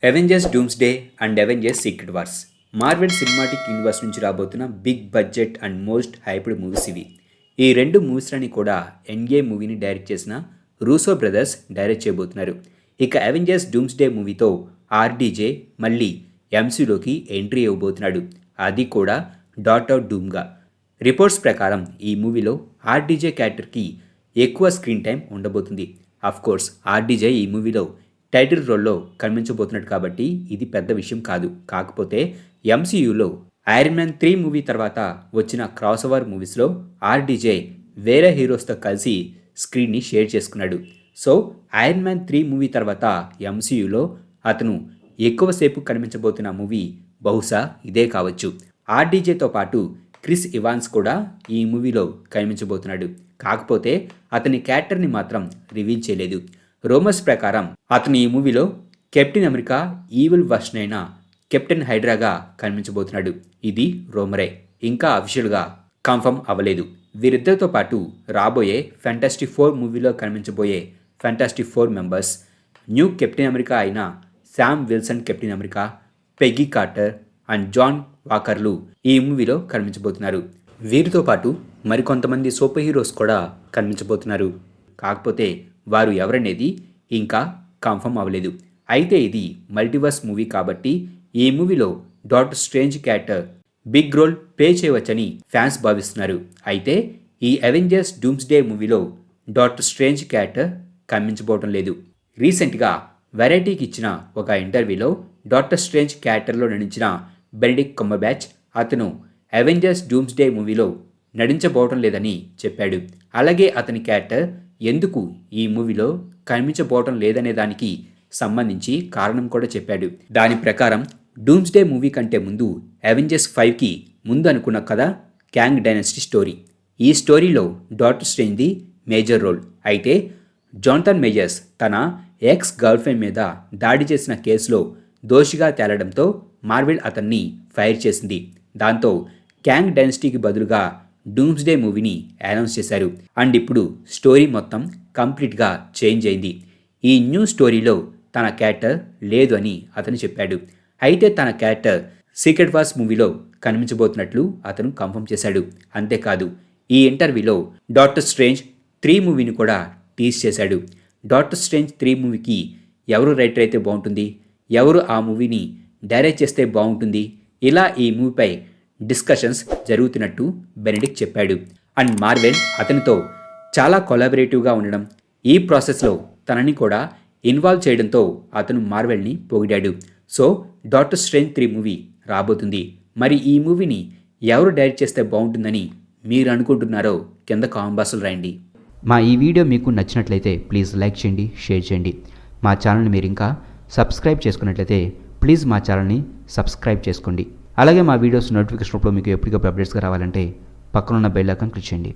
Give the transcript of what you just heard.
Avengers Doomsday and Avengers Secret Wars Marvel Cinematic Universe నుంచి రాబోతున్న big budget and most hyped movies ఇవి. ఈ రెండు మూవీస్లని కూడా ఎండ్గే మూవీని డైరెక్ట్ చేసిన రూసో బ్రదర్స్ డైరెక్ట్ చేయబోతున్నారు. ఇక అవెంజర్స్ డూమ్స్డే మూవీతో ఆర్డీజే మళ్ళీ ఎంసీలోకి ఎంట్రీ ఇవ్వబోతున్నాడు, అది కూడా డాటర్ డూమ్గా. రిపోర్ట్స్ ప్రకారం ఈ మూవీలో ఆర్డీజే క్యారెక్టర్కి ఎక్కువ స్క్రీన్ టైం ఉండబోతుంది. అఫ్కోర్స్ ఆర్డీజే ఈ మూవీలో టైటిల్ రోల్లో కనిపించబోతున్నాడు కాబట్టి ఇది పెద్ద విషయం కాదు. కాకపోతే ఎంసీయూలో ఐరన్ మ్యాన్ 3 మూవీ తర్వాత వచ్చిన క్రాస్ ఓవర్ మూవీస్లో ఆర్డీజే వేరే హీరోస్తో కలిసి స్క్రీన్ని షేర్ చేసుకున్నాడు. సో ఐరన్ మ్యాన్ 3 మూవీ తర్వాత ఎంసీయూలో అతను ఎక్కువసేపు కనిపించబోతున్న మూవీ బహుశా ఇదే కావచ్చు. ఆర్డీజేతో పాటు క్రిస్ ఇవాన్స్ కూడా ఈ మూవీలో కనిపించబోతున్నాడు. కాకపోతే అతని క్యారెక్టర్ని మాత్రం రివీల్ చేయలేదు. రూమర్స్ ప్రకారం అతను ఈ మూవీలో కెప్టెన్ అమెరికా ఈవిల్ వర్షన్ అయిన కెప్టెన్ హైడ్రాగా కనిపించబోతున్నాడు. ఇది రూమరే, ఇంకా అఫీషియల్గా కన్ఫర్మ్ అవ్వలేదు. వీరిద్దరితో పాటు రాబోయే ఫ్యాంటాస్టిక్ 4 మూవీలో కనిపించబోయే fantastic 4 members new captain America అయిన Sam Wilson captain America, Peggy Carter and John వాకర్లు ఈ మూవీలో కనిపించబోతున్నారు. వీరితో పాటు మరికొంతమంది సూపర్ హీరోస్ కూడా కనిపించబోతున్నారు. కాకపోతే వారు ఎవరనేది ఇంకా కన్ఫర్మ్ అవ్వలేదు. అయితే ఇది మల్టీవర్స్ మూవీ కాబట్టి ఈ మూవీలో doctor strange character big role play చేయవచ్చని ఫ్యాన్స్ భావిస్తున్నారు. అయితే ఈ అవెంజర్స్ డూమ్స్డే మూవీలో డాక్టర్ స్ట్రేంజ్ క్యారెక్టర్ కనిపించబోవడం లేదు. రీసెంట్గా వెరైటీకి ఇచ్చిన ఒక ఇంటర్వ్యూలో డాక్టర్ స్ట్రేంజ్ క్యారెక్టర్లో నటించిన బెనెడిక్ట్ కంబర్బ్యాచ్ అతను అవెంజర్స్ డూమ్స్డే మూవీలో నటించబోవడం లేదని చెప్పాడు. అలాగే అతని క్యారెక్టర్ ఎందుకు ఈ మూవీలో కనిపించబోవటం లేదనే దానికి సంబంధించి కారణం కూడా చెప్పాడు. దాని ప్రకారం డూమ్స్డే మూవీ కంటే ముందు అవెంజర్స్ 5కి ముందు అనుకున్న కథ క్యాంగ్ డైనస్టీ స్టోరీ. ఈ స్టోరీలో డాక్టర్ స్ట్రేంజ్ది మేజర్ రోల్. అయితే జానథన్ మేజర్స్ తన ఎక్స్ గర్ల్ఫ్రెండ్ మీద దాడి చేసిన కేసులో దోషిగా తేలడంతో మార్వెల్ అతన్ని ఫైర్ చేసింది. దాంతో క్యాంగ్ డైనస్టీకి బదులుగా డూమ్స్డే మూవీని అనౌన్స్ చేశారు. అండ్ ఇప్పుడు స్టోరీ మొత్తం కంప్లీట్గా చేంజ్ అయింది. ఈ న్యూ స్టోరీలో తన క్యారెక్టర్ లేదు అని అతను చెప్పాడు. అయితే తన క్యారెక్టర్ సీక్రెట్ వార్స్ మూవీలో కనిపించబోతున్నట్లు అతను కన్ఫర్మ్ చేశాడు. అంతేకాదు ఈ ఇంటర్వ్యూలో డాక్టర్ స్ట్రేంజ్ 3 మూవీని కూడా టీజ్ చేశాడు. డాక్టర్ స్ట్రేంజ్ 3 మూవీకి ఎవరు రైటర్ అయితే బాగుంటుంది, ఎవరు ఆ మూవీని డైరెక్ట్ చేస్తే బాగుంటుంది, ఇలా ఈ మూవీపై డిస్కషన్స్ జరుగుతున్నట్టు బెనెడిక్ట్ చెప్పాడు. అండ్ మార్వెల్ అతనితో చాలా కొలాబరేటివ్గా ఉండడం, ఈ ప్రాసెస్లో తనని కూడా ఇన్వాల్వ్ చేయడంతో అతను మార్వెల్ని పొగిడాడు. సో డాక్టర్ స్ట్రేంజ్ 3 మూవీ రాబోతుంది. మరి ఈ మూవీని ఎవరు డైరెక్ట్ చేస్తే బాగుంటుందని మీరు అనుకుంటున్నారో కింద కామెంట్ బాక్స్లో రాయండి. మా ఈ వీడియో మీకు నచ్చినట్లయితే ప్లీజ్ లైక్ చేయండి, షేర్ చేయండి. మా ఛానల్ని మీరు ఇంకా సబ్స్క్రైబ్ చేసుకున్నట్లయితే ప్లీజ్ మా ఛానల్ని సబ్స్క్రైబ్ చేసుకోండి. అలాగే మా వీడియోస్ నోటిఫికేషన్ రూపంలో మీకు ఎప్పటికప్పుడు అప్డేట్స్గా రావాలంటే పక్కనున్న బెల్ ఐకాన్ క్లిక్ చేయండి.